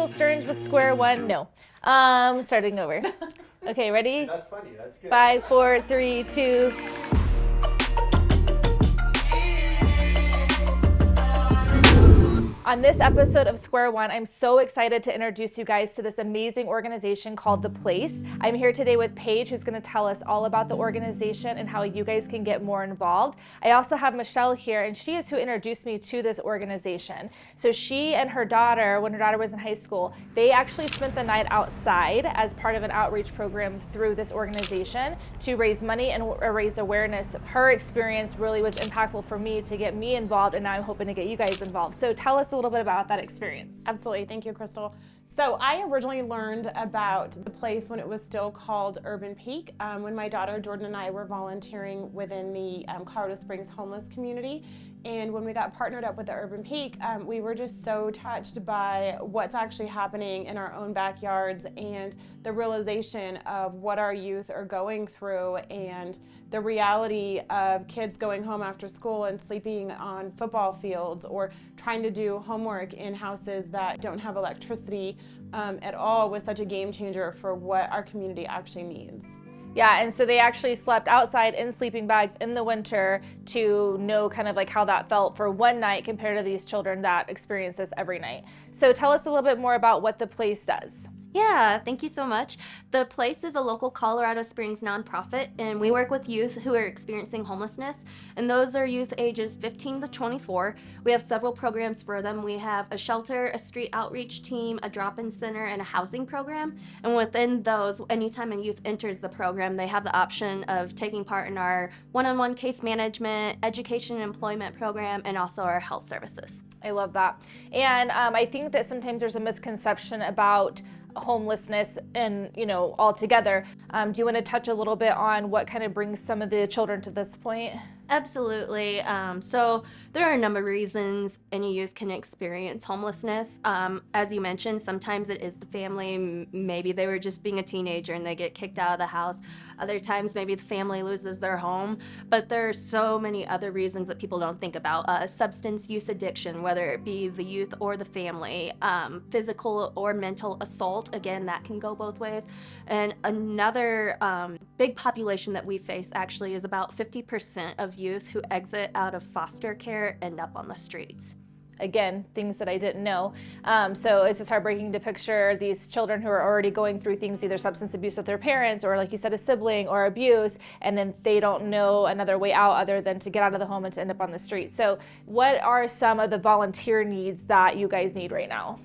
Krystal Stearns with Square One. No. Starting over. Okay, ready? That's funny. That's good. 5, 4, 3, 2. On this episode of Square One, I'm so excited to introduce you guys to this amazing organization called The Place. I'm here today with Paige, who's going to tell us all about the organization and how you guys can get more involved. I also have Michelle here, and she is who introduced me to this organization. So she and her daughter, when her daughter was in high school, they actually spent the night outside as part of an outreach program through this organization to raise money and raise awareness. Her experience really was impactful for me to get me involved, and now I'm hoping to get you guys involved. So tell us a little bit about that experience. Absolutely. Thank you, Krystal. So I originally learned about the place when it was still called Urban Peak, when my daughter Jordan and I were volunteering within the Colorado Springs homeless community. And when we got partnered up with the Urban Peak, we were just so touched by what's actually happening in our own backyards and the realization of what our youth are going through and the reality of kids going home after school and sleeping on football fields or trying to do homework in houses that don't have electricity at all was such a game changer for what our community actually needs. Yeah, and so they actually slept outside in sleeping bags in the winter to know kind of like how that felt for one night compared to these children that experience this every night. So tell us a little bit more about what The Place does. Yeah, thank you so much. The Place is a local Colorado Springs nonprofit, and we work with youth who are experiencing homelessness, and those are youth ages 15 to 24. We have several programs for them. We have a shelter, a street outreach team, a drop-in center, and a housing program. And within those, anytime a youth enters the program, they have the option of taking part in our one-on-one case management, education and employment program, and also our health services. I love that. And I think that sometimes there's a misconception about homelessness and, altogether. Do you want to touch a little bit on what kind of brings some of the children to this point? Absolutely. So there are a number of reasons any youth can experience homelessness. As you mentioned, sometimes it is the family. Maybe they were just being a teenager and they get kicked out of the house. Other times, maybe the family loses their home. But there are so many other reasons that people don't think about. Substance use addiction, whether it be the youth or the family. Physical or mental assault, again, that can go both ways. And another big population that we face actually is about 50% of youth who exit out of foster care end up on the streets. Again, things that I didn't know. So it's just heartbreaking to picture these children who are already going through things, either substance abuse with their parents or, like you said, a sibling or abuse, and then they don't know another way out other than to get out of the home and to end up on the street. So what are some of the volunteer needs that you guys need right now?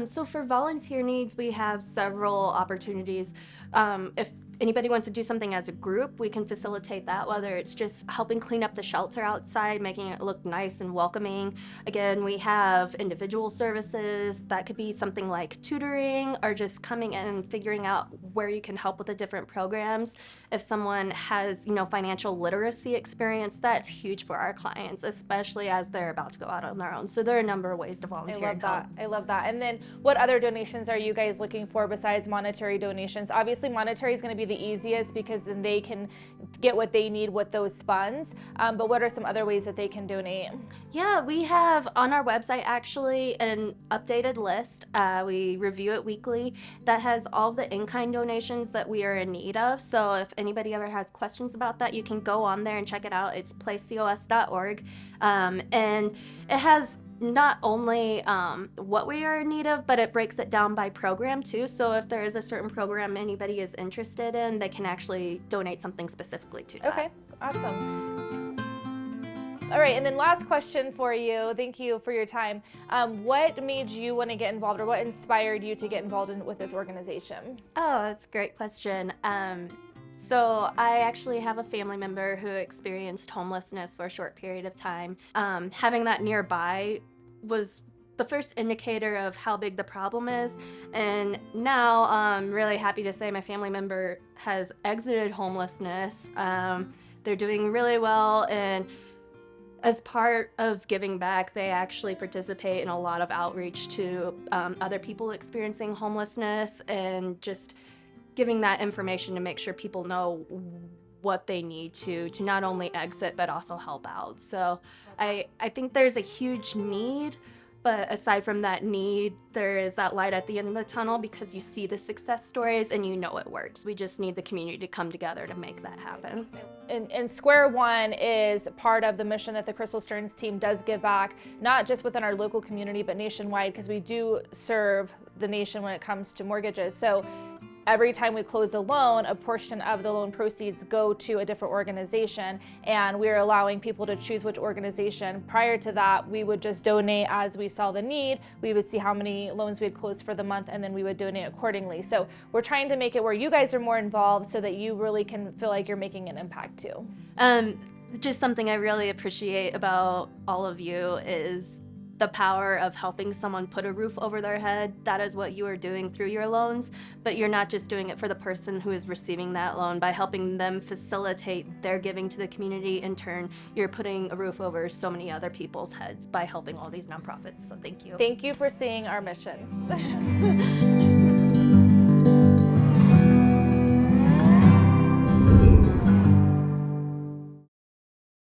So for volunteer needs, we have several opportunities. If anybody wants to do something as a group, we can facilitate that, whether it's just helping clean up the shelter outside, making it look nice and welcoming. Again, we have individual services. That could be something like tutoring or just coming in and figuring out where you can help with the different programs. If someone has, financial literacy experience, that's huge for our clients, especially as they're about to go out on their own. So there are a number of ways to volunteer. I love that. And then what other donations are you guys looking for besides monetary donations? Obviously, monetary is going to be the easiest because then they can get what they need with those funds. But what are some other ways that they can donate? Yeah, we have on our website actually an updated list. We review it weekly that has all the in-kind donations that we are in need of. So if anybody ever has questions about that, you can go on there and check it out. It's placecos.org. And it has not only what we are in need of, but it breaks it down by program too. So if there is a certain program anybody is interested in, they can actually donate something specifically to that. Okay, awesome. All right, and then last question for you. Thank you for your time. What made you want to get involved, or what inspired you to get involved with this organization? Oh, that's a great question. So I actually have a family member who experienced homelessness for a short period of time. Having that nearby was the first indicator of how big the problem is. And now I'm really happy to say my family member has exited homelessness. They're doing really well, and as part of giving back, they actually participate in a lot of outreach to other people experiencing homelessness and just giving that information to make sure people know what they need to not only exit but also help out. So I think there's a huge need But aside from that need, there is that light at the end of the tunnel because you see the success stories and you know it works. We just need the community to come together to make that happen. And Square One is part of the mission that the Krystal Stearns team does give back, not just within our local community, but nationwide, because we do serve the nation when it comes to mortgages. So every time we close a loan, a portion of the loan proceeds go to a different organization, and we're allowing people to choose which organization. Prior to that, we would just donate as we saw the need. We would see how many loans we had closed for the month, and then we would donate accordingly. So we're trying to make it where you guys are more involved so that you really can feel like you're making an impact too. Just something I really appreciate about all of you is the power of helping someone put a roof over their head. That is what you are doing through your loans, but you're not just doing it for the person who is receiving that loan. By helping them facilitate their giving to the community, in turn, you're putting a roof over so many other people's heads by helping all these nonprofits. So thank you. Thank you for seeing our mission.